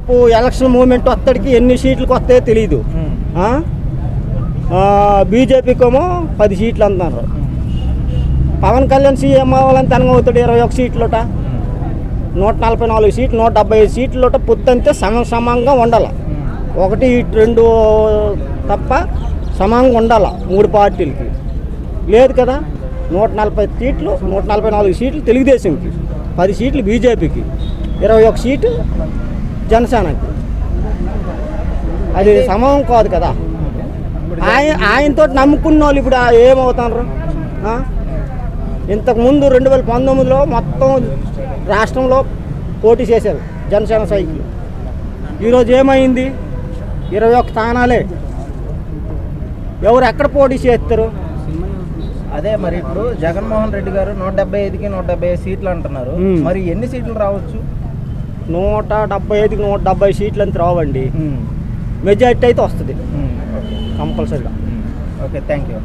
రేపు election moment వత్తడికి ఎన్ని సీట్లకు వస్తాయో తెలియదు. బీజేపీకేమో 10 సీట్లు అంటున్నారు. పవన్ కళ్యాణ్ సీఎం అవ్వాలని తనగవుతాడు 21 సీట్లుట, 144 సీట్లు, 175 సీట్లుట. పొత్తంతే సమంగా ఉండాలి. 1, 2 తప్ప సమంగా ఉండాలి 3 పార్టీలకి. లేదు కదా, 140 సీట్లు, 144 సీట్లు తెలుగుదేశంకి, 10 సీట్లు బీజేపీకి, 21 సీటు జనసేనకి. అది సమం కాదు కదా. ఆయనతో నమ్ముకున్న వాళ్ళు ఇప్పుడు ఏమవుతారు? ఇంతకుముందు 2019లో మొత్తం రాష్ట్రంలో పోటీ చేశారు జనసేన సైకిల్. ఈరోజు ఏమైంది? 21 స్థానాలే. ఎవరు ఎక్కడ పోటీ చేస్తారు? అదే మరి ఇప్పుడు జగన్మోహన్ రెడ్డి గారు 175కి 175 సీట్లు అంటున్నారు. మరి ఎన్ని సీట్లు రావచ్చు? 175కి 170 సీట్లు అంత రావండి. మెజారిటీ అయితే వస్తుంది కంపల్సరీగా. Okay, thank you.